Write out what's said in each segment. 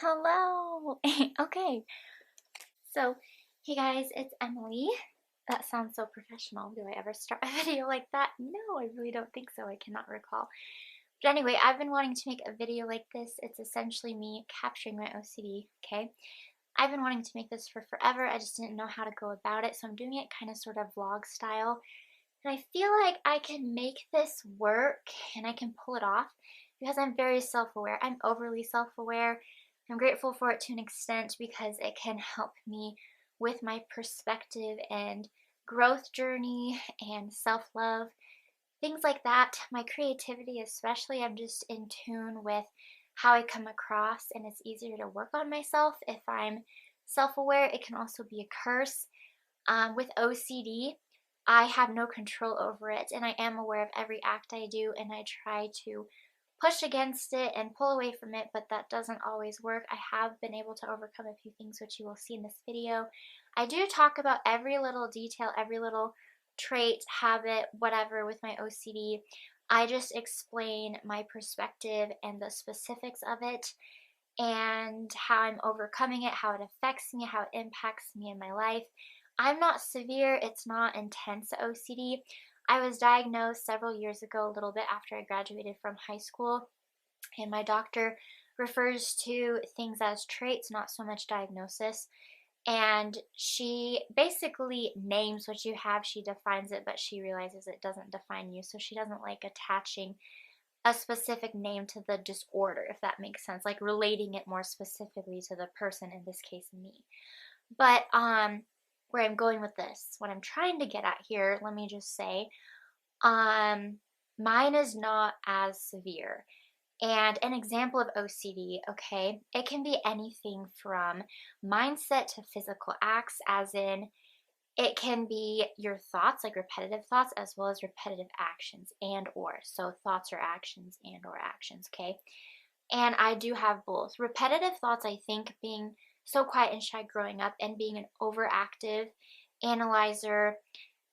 Hello. Okay. So, hey guys, it's Emily. That sounds so professional. Do I ever start a video like that? No, I really don't think so. I cannot recall. But anyway, I've been wanting to make a video like this. It's essentially me capturing my OCD, okay? I've been wanting to make this for forever. I just didn't know how to go about it, so I'm doing it kind of sort of vlog style. And I feel like I can make this work and I can pull it off because I'm very self-aware. I'm overly self-aware. I'm grateful for it to an extent because it can help me with my perspective and growth journey and self-love, things like that. My creativity especially, I'm just in tune with how I come across, and it's easier to work on myself if I'm self-aware. It can also be a curse. With OCD, I have no control over it, and I am aware of every act I do, and I try to push against it and pull away from it, but that doesn't always work. I have been able to overcome a few things, which you will see in this video. I do talk about every little detail, every little trait, habit, whatever with my OCD. I just explain my perspective and the specifics of it and how I'm overcoming it, how it affects me, how it impacts me in my life. I'm not severe, it's not intense OCD. I was diagnosed several years ago, a little bit after I graduated from high school, and my doctor refers to things as traits, not so much diagnosis. And she basically names what you have, she defines it, but she realizes it doesn't define you, so she doesn't like attaching a specific name to the disorder, if that makes sense, like relating it more specifically to the person, in this case me. But where I'm going with this, what I'm trying to get at here, let me just say, um mine is not as severe. And an example of OCD, okay, it can be anything from mindset to physical acts, as in it can be your thoughts, like repetitive thoughts, as well as repetitive actions and or. So thoughts or actions and or actions, okay? And I do have both. Repetitive thoughts, I think, being so quiet and shy growing up and being an overactive analyzer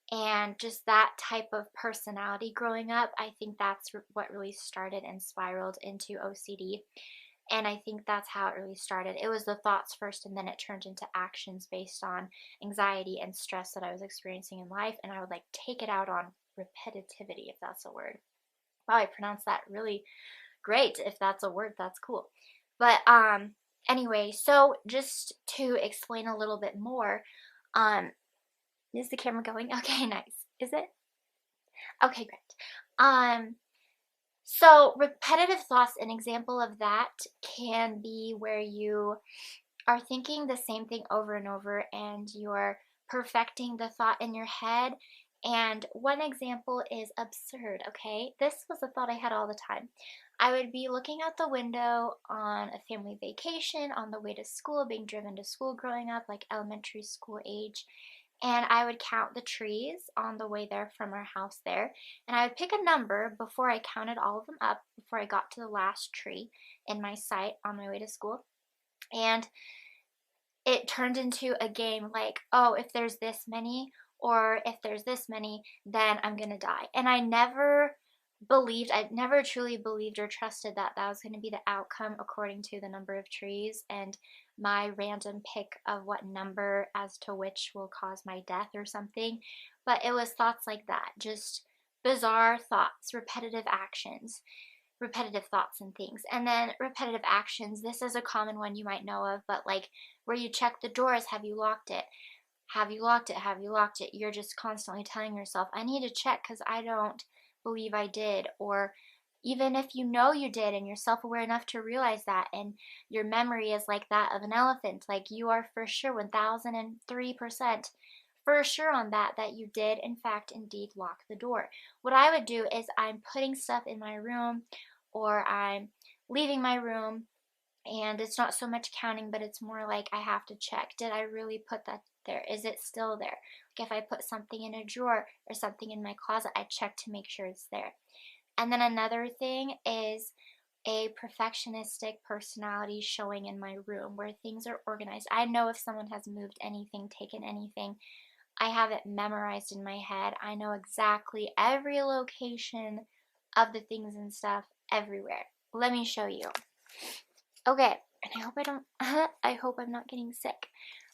and just that type of personality growing up, I think that's what really started and spiraled into OCD. And I think that's how it really started. It was the thoughts first, and then it turned into actions based on anxiety and stress that I was experiencing in life. And I would like take it out on repetitivity, if that's a word. Wow, I pronounced that really great. If that's a word, that's cool. But anyway, so just to explain a little bit more, um, is the camera going? Okay, nice. Is it? Okay, great. Um, so repetitive thoughts, an example of that can be where you are thinking the same thing over and over and you're perfecting the thought in your head. And one example is absurd, okay? This was a thought I had all the time. I would be looking out the window on a family vacation, on the way to school, being driven to school growing up, like elementary school age, and I would count the trees on the way there from our house there. And I would pick a number before I counted all of them up, before I got to the last tree in my sight on my way to school. And it turned into a game like, oh, if there's this many, or if there's this many, then I'm gonna die. And I never truly believed or trusted that that was gonna be the outcome according to the number of trees and my random pick of what number as to which will cause my death or something. But it was thoughts like that, just bizarre thoughts, repetitive thoughts and things. And then repetitive actions, this is a common one you might know of, but like where you check the doors, have you locked it? Have you locked it? Have you locked it? You're just constantly telling yourself, I need to check because I don't believe I did. Or even if you know you did and you're self-aware enough to realize that, and your memory is like that of an elephant, like you are for sure 1003% for sure on that you did in fact indeed lock the door. What I would do is I'm putting stuff in my room or I'm leaving my room, and it's not so much counting, but it's more like I have to check. Did I really put that there? Is it still there? Like if I put something in a drawer or something in my closet, I check to make sure it's there. And then another thing is a perfectionistic personality showing in my room where things are organized. I know if someone has moved anything, taken anything, I have it memorized in my head. I know exactly every location of the things and stuff everywhere. Let me show you. Okay, and I hope I don't, I hope I'm not getting sick,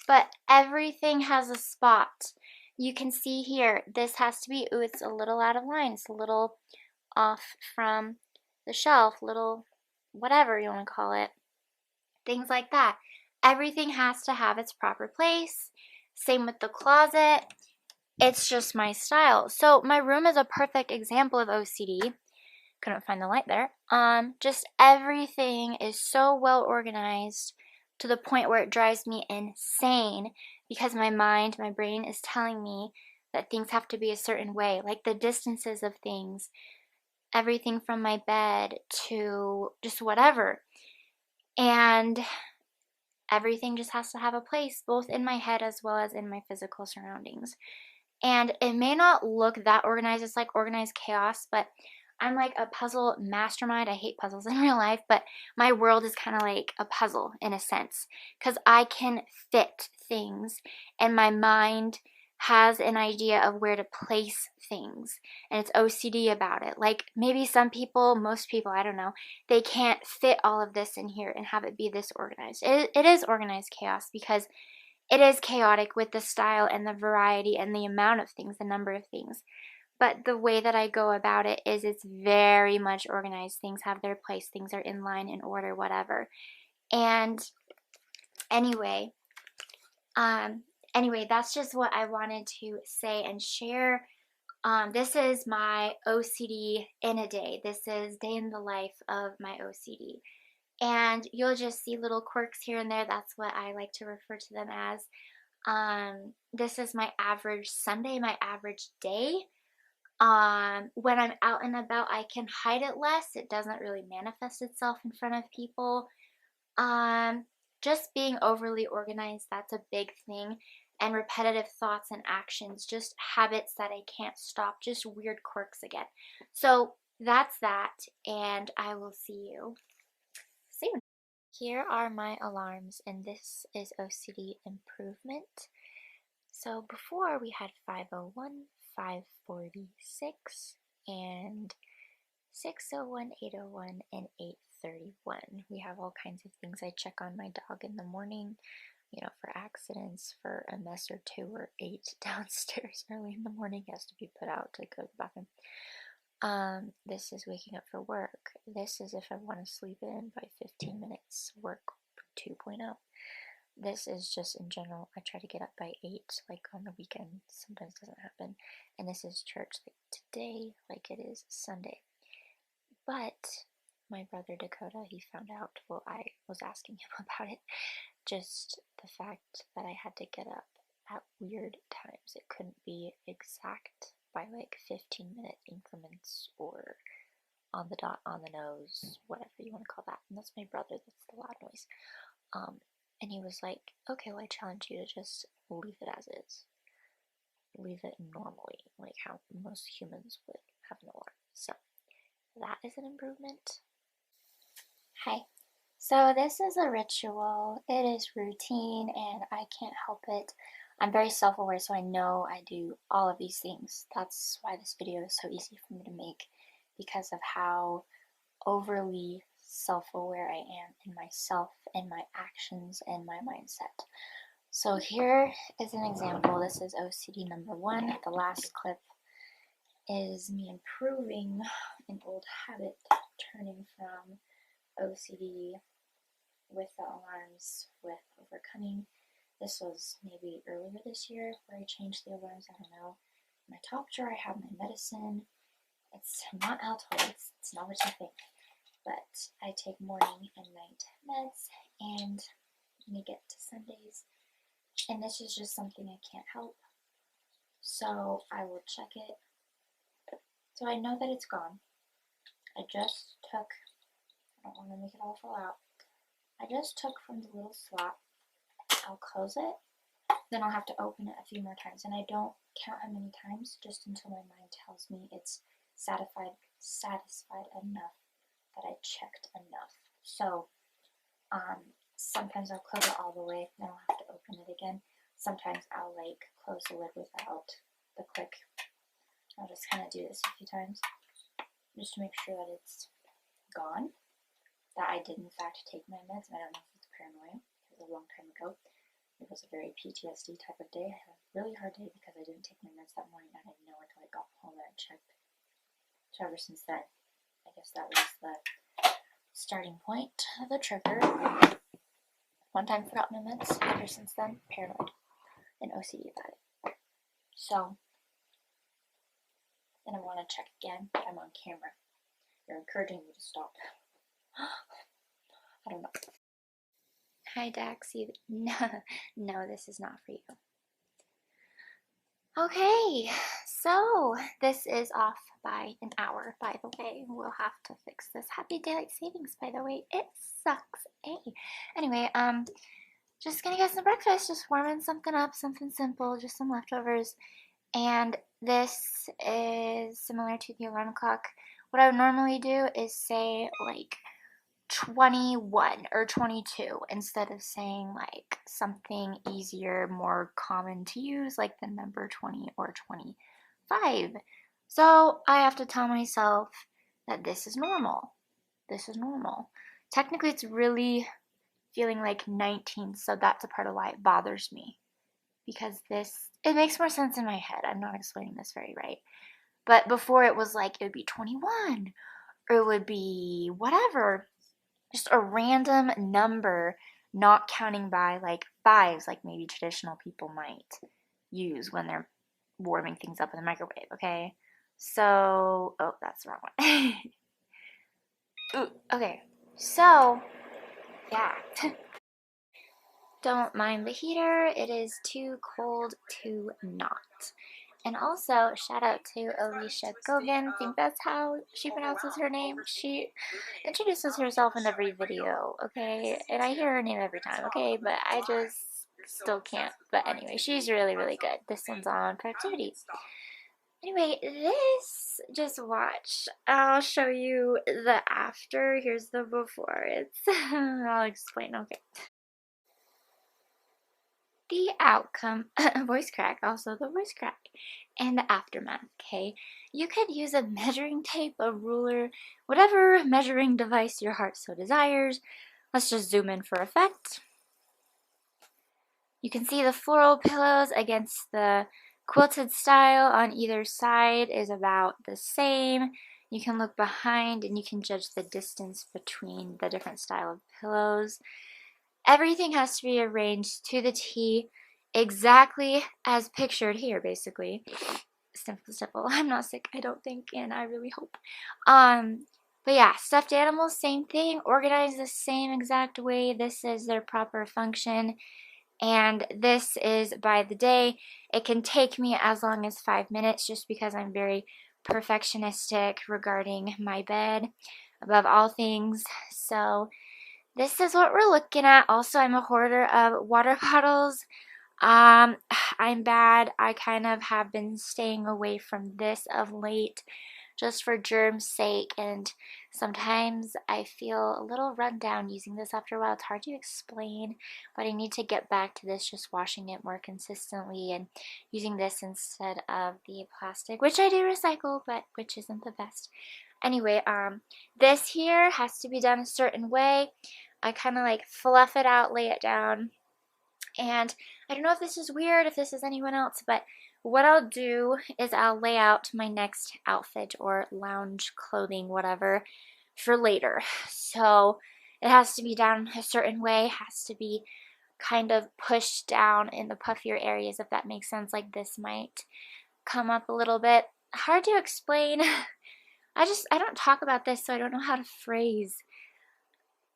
but everything has a spot. You can see here, this has to be, ooh, it's a little out of line. It's a little off from the shelf, little whatever you want to call it. Things like that. Everything has to have its proper place. Same with the closet. It's just my style. So my room is a perfect example of OCD. Couldn't find the light there. Just everything is so well organized to the point where it drives me insane because my mind, my brain is telling me that things have to be a certain way, like the distances of things, everything from my bed to just whatever. And everything just has to have a place, both in my head as well as in my physical surroundings. And it may not look that organized, it's like organized chaos, but I'm like a puzzle mastermind. I hate puzzles in real life, but my world is kind of like a puzzle in a sense because I can fit things and my mind has an idea of where to place things and it's OCD about it. Like maybe some people, most people, I don't know, they can't fit all of this in here and have it be this organized. It is organized chaos because it is chaotic with the style and the variety and the amount of things, the number of things. But the way that I go about it is it's very much organized. Things have their place. Things are in line, in order, whatever. And anyway, that's just what I wanted to say and share. This is my OCD in a day. This is day in the life of my OCD. And you'll just see little quirks here and there. That's what I like to refer to them as. This is my average Sunday, my average day. When I'm out and about, I can hide it less. It doesn't really manifest itself in front of people. Just being overly organized, that's a big thing. And repetitive thoughts and actions, just habits that I can't stop, just weird quirks again. So that's that, and I will see you soon. Here are my alarms, and this is OCD improvement. So before we had 5:01, 5:46, and 6:01, 8:01, and 8:31. We have all kinds of things. I check on my dog in the morning, for accidents, for a mess or two or eight downstairs early in the morning. He has to be put out to go to the bathroom. This is waking up for work. This is if I want to sleep in by 15 minutes, work 2.0. This is just in general, I try to get up by 8, like on the weekend. Sometimes it doesn't happen. And this is church, like today, like it is Sunday. But my brother Dakota, he found out, well, I was asking him about it, just the fact that I had to get up at weird times. It couldn't be exact by like 15-minute increments or on the dot, on the nose, whatever you want to call that. And that's my brother, that's the loud noise. And he was like, okay, well, I challenge you to just leave it as is. Leave it normally, like how most humans would have an alarm. So that is an improvement. Hi. So this is a ritual. It is routine and I can't help it. I'm very self-aware, so I know I do all of these things. That's why this video is so easy for me to make, because of how overly self-aware I am in myself and my actions and my mindset. So here is an example. This is OCD number 1. The last clip is me improving an old habit, turning from OCD with the alarms with overcoming. This was maybe earlier this year where I changed the alarms. I don't know. In my top drawer I have my medicine. It's not Altoids. It's not what you think. But I take morning and night meds, and when you get to Sundays, and this is just something I can't help, so I will check it. So I know that it's gone. I just took, I don't want to make it all fall out, I just took from the little slot. I'll close it, then I'll have to open it a few more times, and I don't count how many times, just until my mind tells me it's satisfied enough that I checked enough. So sometimes I'll close it all the way, then I'll have to open it again. Sometimes I'll like close the lid without the click. I'll just kind of do this a few times just to make sure that it's gone, that I did in fact take my meds. I don't know if it's paranoia. It was a long time ago. It was a very PTSD type of day. I had a really hard day because I didn't take my meds that morning. I didn't know until I got home and I checked. So ever since then, I guess that was the starting point, the trigger. One time forgot my meds. Ever since then, paranoid and OCD about it. So then I want to check again, but I'm on camera. You're encouraging me to stop. I don't know. Hi, Daxie. No, this is not for you. Okay, so this is off by an hour, by the way. We'll have to fix this. Happy daylight savings, by the way. It sucks. Hey. Anyway, just gonna get some breakfast. Just warming something up, something simple, just some leftovers. And this is similar to the alarm clock. What I would normally do is say like 21 or 22 instead of saying like something easier, more common to use, like the number 20 or 25. So I have to tell myself that this is normal. This is normal. Technically, it's really feeling like 19, so that's a part of why it bothers me. Because it makes more sense in my head. I'm not explaining this very right. But before it was like, it would be 21, or it would be whatever. Just a random number, not counting by like fives, like maybe traditional people might use when they're warming things up in the microwave, okay? So, oh, that's the wrong one. Ooh, okay, so, yeah. Don't mind the heater, it is too cold to not. And also, shout out to Alicia Gogan, I think that's how she pronounces her name. She introduces herself in every video, okay? And I hear her name every time, okay? But I just still can't. But anyway, she's really, really good. This one's on productivity. Anyway, this, just watch. I'll show you the after. Here's the before. I'll explain, okay. The outcome, voice crack, also the voice crack, and the aftermath, okay? You could use a measuring tape, a ruler, whatever measuring device your heart so desires. Let's just zoom in for effect. You can see the floral pillows against the quilted style on either side is about the same. You can look behind and you can judge the distance between the different style of pillows. Everything has to be arranged to the T, exactly as pictured here, basically. Simple. I'm not sick, I don't think, and I really hope. But yeah, stuffed animals, same thing. Organized the same exact way. This is their proper function. And this is by the day. It can take me as long as 5 minutes just because I'm very perfectionistic regarding my bed, above all things. So this is what we're looking at. Also, I'm a hoarder of water bottles. I'm bad. I kind of have been staying away from this of late just for germ's sake, and sometimes I feel a little run down using this after a while. It's hard to explain, but I need to get back to this, just washing it more consistently and using this instead of the plastic, which I do recycle, but which isn't the best. Anyway, this here has to be done a certain way. I kind of like fluff it out, lay it down, and I don't know if this is weird, if this is anyone else, but what I'll do is I'll lay out my next outfit or lounge clothing, whatever, for later. So it has to be done a certain way, has to be kind of pushed down in the puffier areas, if that makes sense. Like this might come up a little bit. Hard to explain. I don't talk about this, so I don't know how to phrase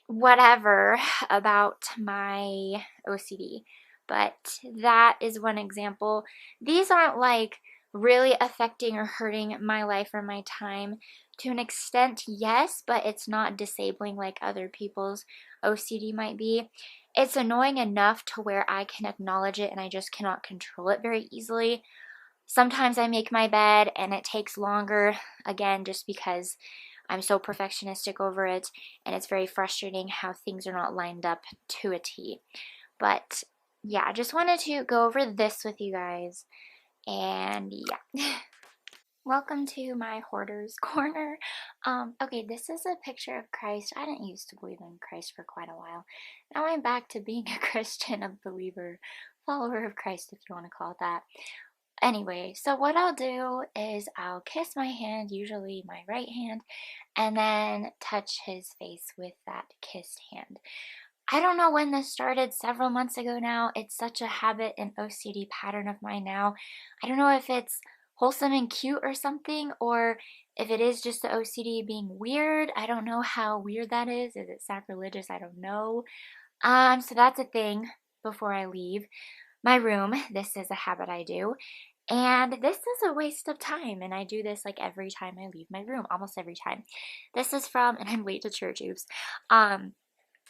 whatever about my OCD, but that is one example. These aren't like really affecting or hurting my life or my time. To an extent, yes, but it's not disabling like other people's OCD might be. It's annoying enough to where I can acknowledge it and I just cannot control it very easily. Sometimes I make my bed and it takes longer, again, just because I'm so perfectionistic over it, and it's very frustrating how things are not lined up to a T. But yeah, I just wanted to go over this with you guys, and yeah. Welcome to my hoarder's corner. Okay, this is a picture of Christ. I didn't used to believe in Christ for quite a while. Now I'm back to being a Christian, a believer, follower of Christ, if you want to call it that. Anyway, so what I'll do is I'll kiss my hand, usually my right hand, and then touch his face with that kissed hand. I don't know when this started, several months ago now. It's such a habit and OCD pattern of mine now. I don't know if it's wholesome and cute or something, or if it is just the OCD being weird. I don't know how weird that is. Is it sacrilegious? I don't know. So that's a thing before I leave my room. This is a habit I do. And this is a waste of time. And I do this like every time I leave my room, almost every time. This is from, and I'm late to church, oops.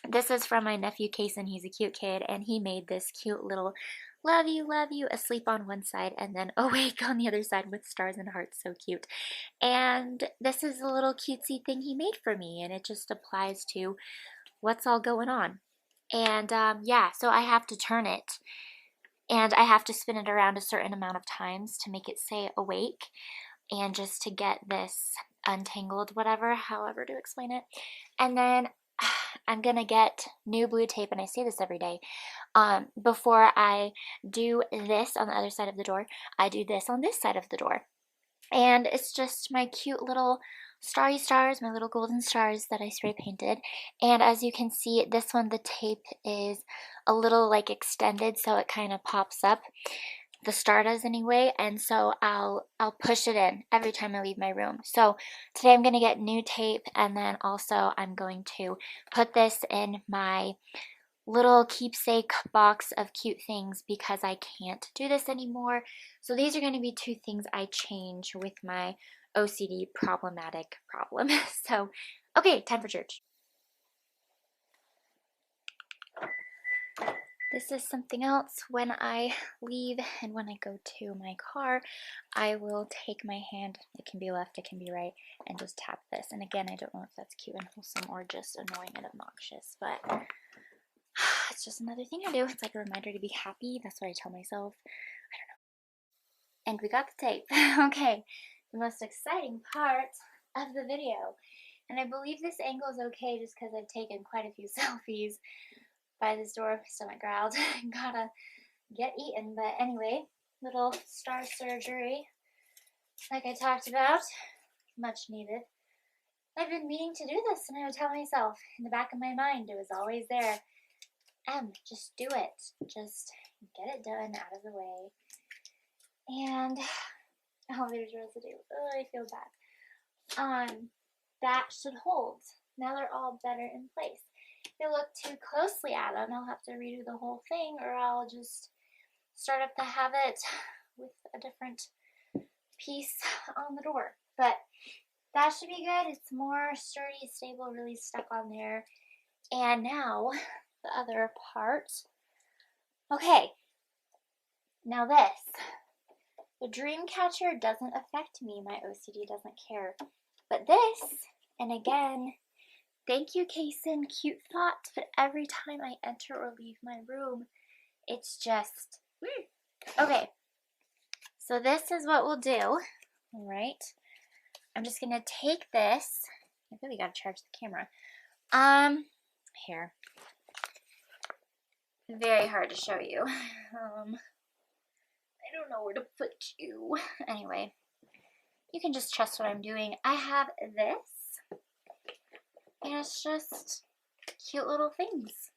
This is from my nephew Kason. He's a cute kid, and he made this cute little love you, asleep on one side and then awake on the other side with stars and hearts. So cute. And this is a little cutesy thing he made for me, and it just applies to what's all going on. And yeah, so I have to turn it, and I have to spin it around a certain amount of times to make it say awake, and just to get this untangled, whatever, however to explain it. And then I'm gonna get new blue tape, and I say this every day. Before I do this on the other side of the door, I do this on this side of the door. And it's just my cute little starry stars, my little golden stars that I spray painted. And as you can see, this one, the tape is a little like extended, so it kind of pops up. The star does anyway, and so I'll push it in every time I leave my room. So today I'm going to get new tape, and then also I'm going to put this in my little keepsake box of cute things because I can't do this anymore. So these are going to be two things I change with my OCD problematic problem. So, okay, time for church. This is something else. When I leave and when I go to my car, I will take my hand, it can be left, it can be right, and just tap this. And again, I don't know if that's cute and wholesome or just annoying and obnoxious, but it's just another thing I do. It's like a reminder to be happy. That's what I tell myself. I don't know. And we got the tape. Okay, the most exciting part of the video. And I believe this angle is okay just because I've taken quite a few selfies by this door. My stomach growled. Gotta get eaten. But anyway, little star surgery, like I talked about, much needed. I've been meaning to do this, and I would tell myself in the back of my mind, it was always there. Just do it. Just get it done out of the way. And oh, there's residue. Oh, I feel bad. That should hold. Now they're all better in place. If I look too closely at them, I'll have to redo the whole thing, or I'll just start up the habit with a different piece on the door. But that should be good. It's more sturdy, stable, really stuck on there. And now the other part. Okay, now this. The dream catcher doesn't affect me. My OCD doesn't care. But this, and again, thank you, Kason, cute thought, but every time I enter or leave my room, it's just, okay. So this is what we'll do, all right? I'm just gonna take this. I really gotta charge the camera. Here. Very hard to show you. I don't know where to put you. Anyway, you can just trust what I'm doing. I have this, and it's just cute little things.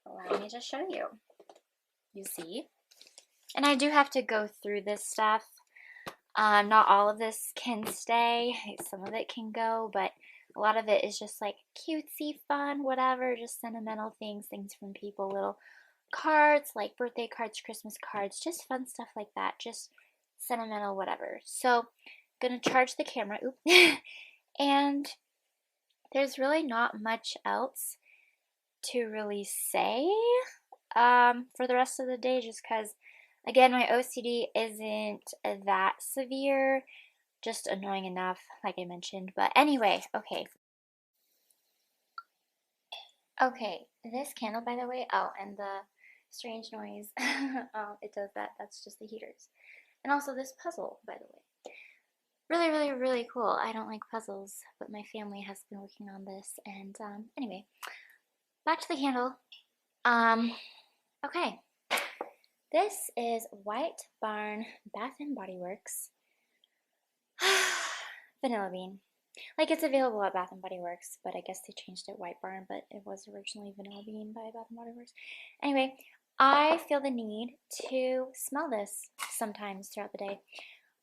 Allow me to show you. You see? And I do have to go through this stuff. Not all of this can stay. Some of it can go, but a lot of it is just like cutesy, fun, whatever, just sentimental things from people, little cards, like birthday cards, Christmas cards, just fun stuff like that, just sentimental, whatever. So, gonna charge the camera, and there's really not much else to really say for the rest of the day, just because, again, my OCD isn't that severe, just annoying enough, like I mentioned. But anyway, okay. Okay, this candle, by the way, oh, and the strange noise, it does that, that's just the heaters. And also this puzzle, by the way. really, really, really cool. I don't like puzzles, but my family has been working on this. And anyway, back to the candle. Um, okay. This is White Barn Bath and Body Works Vanilla Bean. Like, it's available at Bath and Body Works, but I guess they changed it White Barn, but it was originally Vanilla Bean by Bath and Body Works. Anyway, I feel the need to smell this sometimes throughout the day.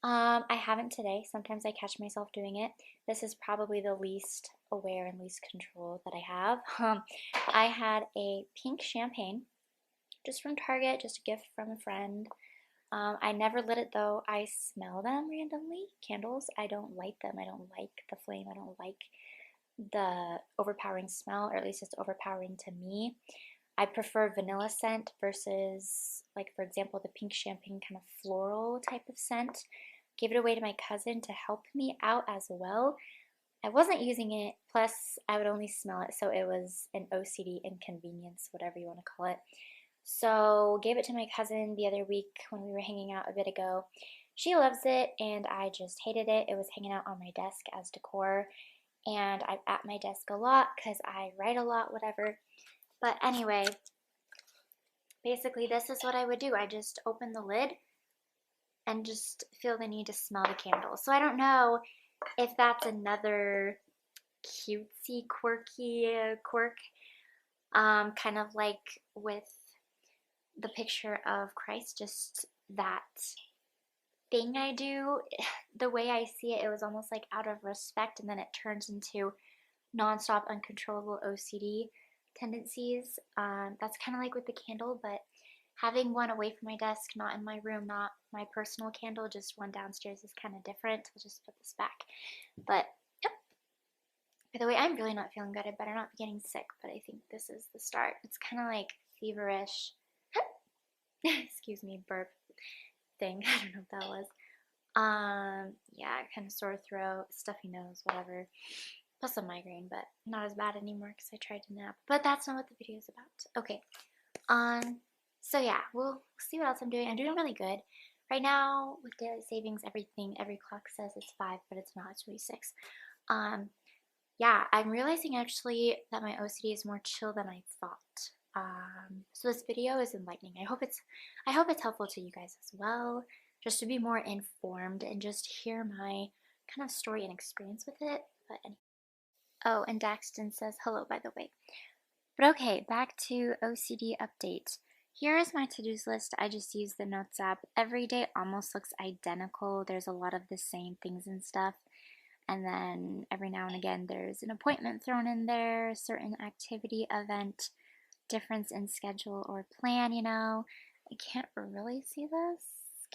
I haven't today. Sometimes I catch myself doing it. This is probably the least aware and least control that I have. I had a pink champagne just from Target, just a gift from a friend. I never lit it though. I smell them randomly. Candles, I don't light them. I don't like the flame. I don't like the overpowering smell, or at least it's overpowering to me. I prefer vanilla scent versus, like, for example, the pink champagne kind of floral type of scent. Gave it away to my cousin to help me out as well. I wasn't using it, plus I would only smell it, so it was an OCD inconvenience, whatever you want to call it. So gave it to my cousin the other week when we were hanging out a bit ago. She loves it, and I just hated it. It was hanging out on my desk as decor, and I'm at my desk a lot because I write a lot, whatever. But anyway, basically this is what I would do. I just open the lid and just feel the need to smell the candle. So I don't know if that's another cutesy, quirky quirk, kind of like with the picture of Christ, just that thing I do. The way I see it, it was almost like out of respect, and then it turns into nonstop, uncontrollable OCD tendencies. That's kind of like with the candle, but having one away from my desk, not in my room, not my personal candle, just one downstairs, is kind of different. I'll just put this back. But yep. By the way, I'm really not feeling good. I better not be getting sick, but I think this is the start. It's kind of like feverish. Excuse me, burp thing. I don't know what that was. Yeah, kind of sore throat, stuffy nose, whatever. Plus a migraine, but not as bad anymore because I tried to nap. But that's not what the video is about. Okay. So yeah, we'll see what else I'm doing. I'm doing really good. Right now, with daily savings, everything, every clock says it's 5, but it's not, it's really 6. Yeah, I'm realizing actually that my OCD is more chill than I thought. So this video is enlightening. I hope it's helpful to you guys as well, just to be more informed and just hear my kind of story and experience with it. But anyway. Oh, and Daxton says hello, by the way. But okay, back to OCD update. Here is my to-dos list. I just use the Notes app. Every day almost looks identical. There's a lot of the same things and stuff. And then every now and again there's an appointment thrown in there, a certain activity, event, difference in schedule or plan, you know. I can't really see this.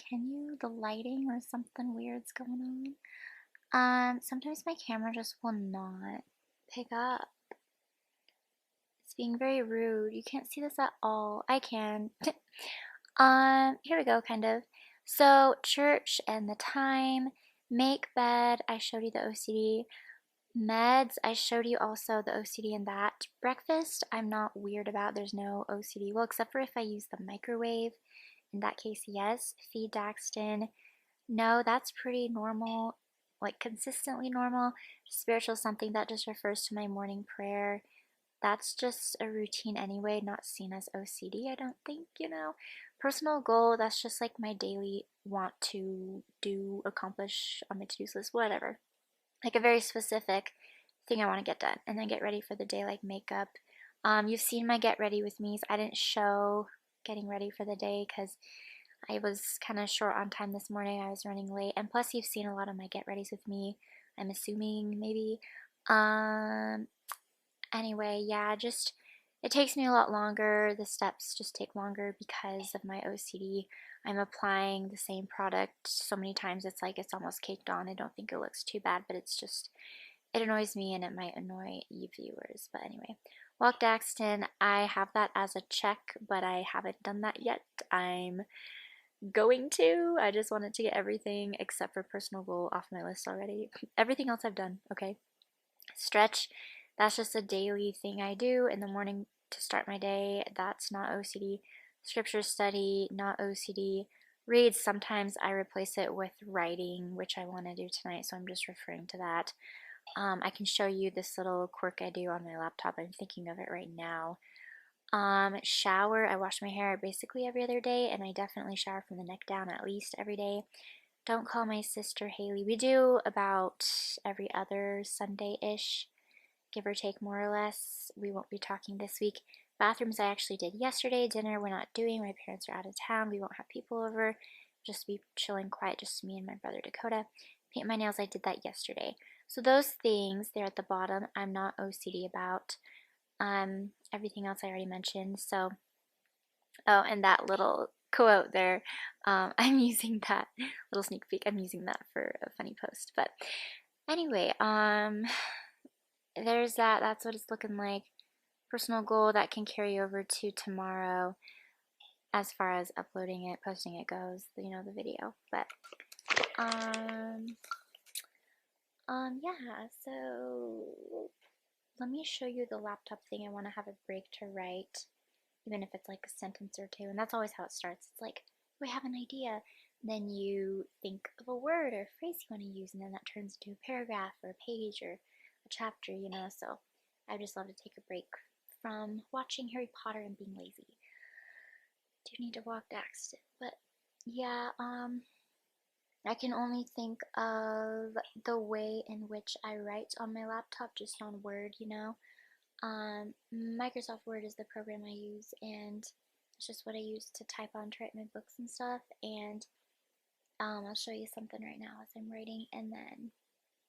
Can you? The lighting or something weird's going on. Sometimes my camera just will not pick up. It's being very rude. You can't see this at all. I can. Here we go, kind of. So, church and the time. Make bed. I showed you the OCD. Meds, I showed you also the OCD in that. Breakfast, I'm not weird about. There's no OCD. Well, except for if I use the microwave. In that case, yes. Feed Daxton. No, that's pretty normal. Like, consistently normal. Spiritual something, that just refers to my morning prayer. That's just a routine anyway, not seen as OCD, I don't think, you know. Personal goal, that's just like my daily want to do, accomplish on my to-do list, whatever. Like a very specific thing I want to get done, and then get ready for the day, like makeup. You've seen my get ready with me's. I didn't show getting ready for the day because I was kind of short on time this morning. I was running late, and plus you've seen a lot of my get readies with me, I'm assuming, maybe. Anyway, yeah, just it takes me a lot longer. The steps just take longer because of my OCD. I'm applying the same product so many times, it's like it's almost caked on. I don't think it looks too bad, but it's just, it annoys me and it might annoy you viewers. But anyway, Walk Daxton, I have that as a check, but I haven't done that yet. I'm going to. I just wanted to get everything except for personal goal off my list already. Everything else I've done, okay? Stretch, that's just a daily thing I do in the morning to start my day. That's not OCD. Scripture study, not OCD. reads, sometimes I replace it with writing, which I want to do tonight, so I'm just referring to that. I can show you this little quirk I do on my laptop. I'm thinking of it right now. Shower. I wash my hair basically every other day, and I definitely shower from the neck down at least every day. Don't call my sister Haley. We do about every other Sunday-ish, give or take more or less. We won't be talking this week. Bathrooms I actually did yesterday. Dinner we're not doing. My parents are out of town. We won't have people over. Just be chilling quiet, just me and my brother Dakota. Paint my nails, I did that yesterday. So those things there at the bottom, I'm not OCD about. Everything else I already mentioned. So, oh, and that little quote there, I'm using that little sneak peek. I'm using that for a funny post. But anyway, there's that. That's what it's looking like. Personal goal that can carry over to tomorrow as far as uploading it, posting it goes, you know, the video. But yeah, so let me show you the laptop thing. I want to have a break to write, even if it's like a sentence or two, and that's always how it starts. It's like, we have an idea, then you think of a word or a phrase you want to use, and then that turns into a paragraph or a page or a chapter, you know. So I just love to take a break from watching Harry Potter and being lazy. Do need to walk Daxton, but yeah, I can only think of the way in which I write on my laptop, just on Word, you know. Microsoft Word is the program I use, and it's just what I use to type on to write my books and stuff. And I'll show you something right now as I'm writing, and then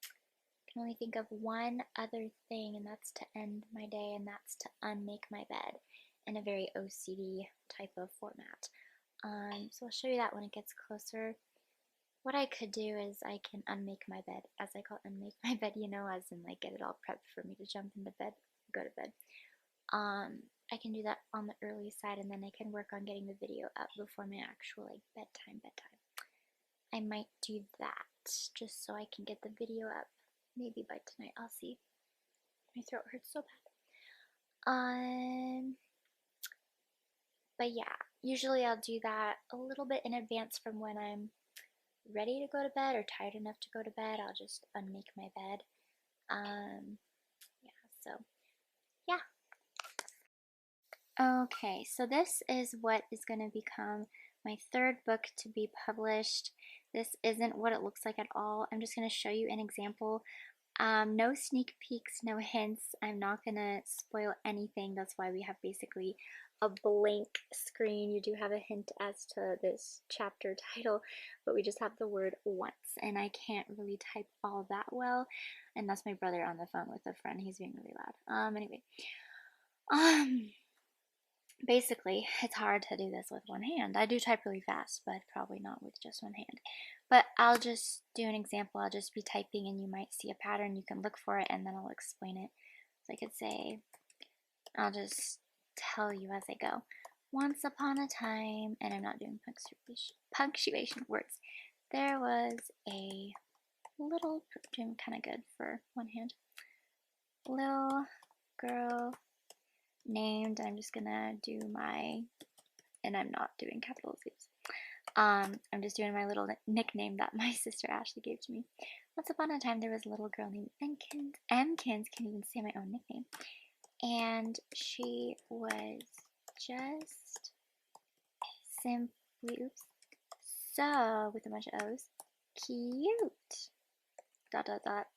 I can only think of one other thing, and that's to end my day, and that's to unmake my bed in a very OCD type of format. So I'll show you that when it gets closer. What I could do is I can unmake my bed, as I call it, unmake my bed, you know, as in like get it all prepped for me to jump into bed, go to bed. I can do that on the early side, and then I can work on getting the video up before my actual like bedtime. I might do that just so I can get the video up. Maybe by tonight, I'll see. My throat hurts so bad. But yeah, usually I'll do that a little bit in advance from when I'm ready to go to bed or tired enough to go to bed. I'll just unmake my bed. Yeah, so yeah. Okay, so this is what is going to become my third book to be published. This isn't what it looks like at all. I'm just going to show you an example. No sneak peeks, no hints. I'm not going to spoil anything. That's why we have basically a blank screen. You do have a hint as to this chapter title, but we just have the word once, and I can't really type all that well. And that's my brother on the phone with a friend. He's being really loud. Anyway. Basically, it's hard to do this with one hand. I do type really fast, but probably not with just one hand. But I'll just do an example. I'll just be typing, and you might see a pattern. You can look for it, and then I'll explain it. So I could say, I'll just tell you as I go. Once upon a time, and I'm not doing punctuation words. There was a little, doing kind of good for one hand, little girl named, I'm just gonna do my, and I'm not doing capital C's. I'm just doing my little nickname that my sister Ashley gave to me. Once upon a time, there was a little girl named Emkins. Emkins, can't even say my own nickname. And she was just simply, so, with a bunch of O's, cute. Dot, dot, dot.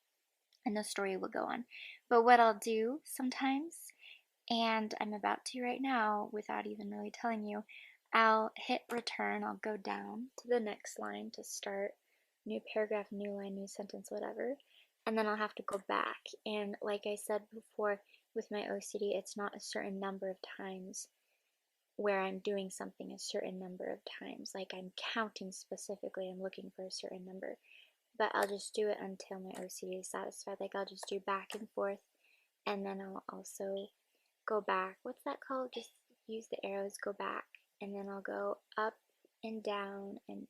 And the story will go on. But what I'll do sometimes, and I'm about to right now without even really telling you, I'll hit return, I'll go down to the next line to start new paragraph, new line, new sentence, whatever, and then I'll have to go back. And like I said before, with my OCD, it's not a certain number of times where I'm doing something a certain number of times, like I'm counting specifically, I'm looking for a certain number, but I'll just do it until my OCD is satisfied. Like I'll just do back and forth, and then I'll also go back. What's that called? Just use the arrows, go back, and then I'll go up and down and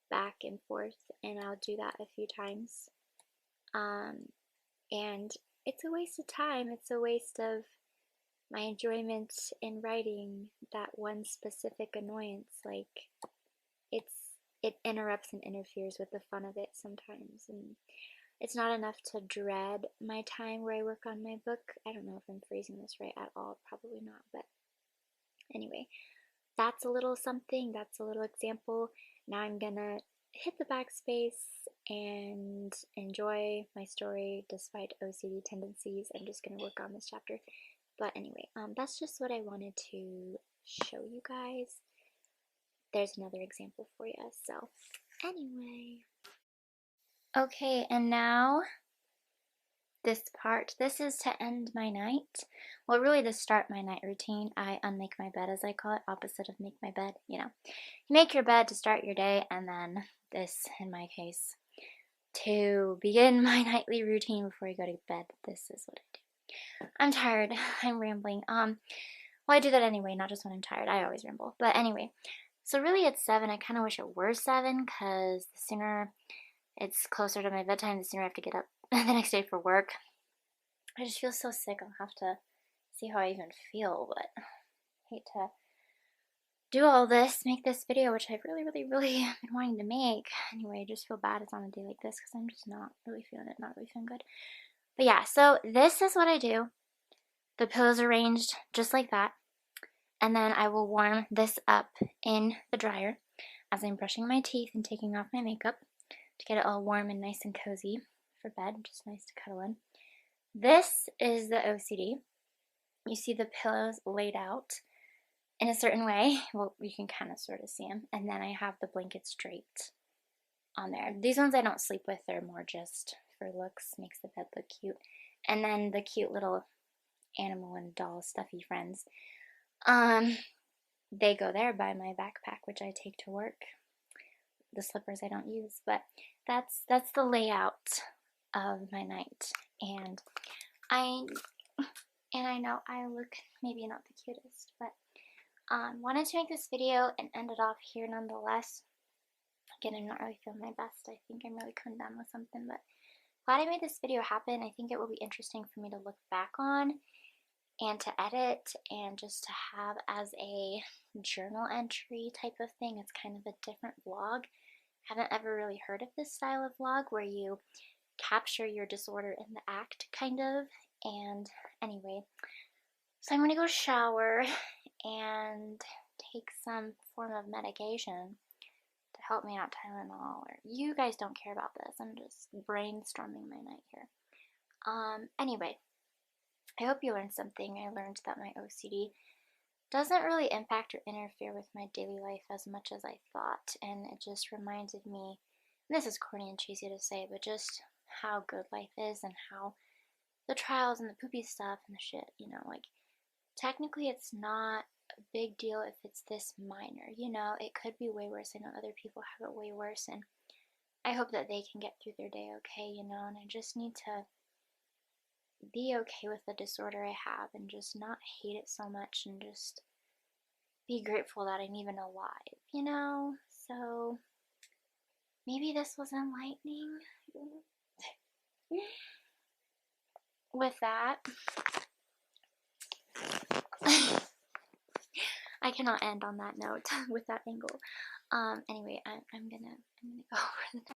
back and forth, and I'll do that a few times. And it's a waste of time. It's a waste of my enjoyment in writing that one specific annoyance. Like, it's it interrupts and interferes with the fun of it sometimes, and it's not enough to dread my time where I work on my book. I don't know if I'm phrasing this right at all, probably not, but anyway, that's a little something, that's a little example. Now I'm gonna hit the backspace and enjoy my story despite OCD tendencies. I'm just gonna work on this chapter. But anyway, that's just what I wanted to show you guys. There's another example for you. So anyway. Okay, and now this part. This is to end my night. Well, really to start my night routine. I unmake my bed, as I call it, opposite of make my bed. You know, you make your bed to start your day, and then this, in my case, to begin my nightly routine before I go to bed. This is what I do. I'm tired. I'm rambling. Well, I do that anyway, not just when I'm tired. I always ramble. But anyway, so really it's 7. I kind of wish it were 7, because the sooner it's closer to my bedtime, the sooner I have to get up the next day for work. I just feel so sick. I'll have to see how I even feel, but I hate to do all this, make this video, which I've really been wanting to make. Anyway, I just feel bad it's on a day like this because I'm just not really feeling it, not really feeling good. But yeah, so this is what I do. The pillows arranged just like that. And then I will warm this up in the dryer as I'm brushing my teeth and taking off my makeup to get it all warm and nice and cozy for bed, just nice to cuddle in. This is the OCD. You see the pillows laid out in a certain way. Well, you can kind of sort of see them. And then I have the blankets draped on there. These ones I don't sleep with. They're more just for looks, makes the bed look cute. And then the cute little animal and doll stuffy friends. They go there by my backpack, which I take to work. The slippers I don't use, but that's the layout of my night. And I know I look maybe not the cutest, but wanted to make this video and end it off here nonetheless. Again, I'm not really feeling my best. I think I'm really coming down with something, but glad I made this video happen. I think it will be interesting for me to look back on and to edit and just to have as a journal entry type of thing. It's kind of a different vlog. Haven't ever really heard of this style of vlog where you capture your disorder in the act, kind of. And anyway, so I'm gonna go shower and take some form of medication to help me out, Tylenol. Or you guys don't care about this. I'm just brainstorming my night here. Anyway, I hope you learned something. I learned that my OCD doesn't really impact or interfere with my daily life as much as I thought, and it just reminded me, and this is corny and cheesy to say, but just how good life is and how the trials and the poopy stuff and the shit, you know, like, technically it's not a big deal if it's this minor, you know, it could be way worse. I know other people have it way worse, and I hope that they can get through their day okay, you know, and I just need to be okay with the disorder I have and just not hate it so much and just be grateful that I'm even alive, you know? So maybe this was enlightening. With that, I cannot end on that note with that angle. Anyway, I'm gonna go over the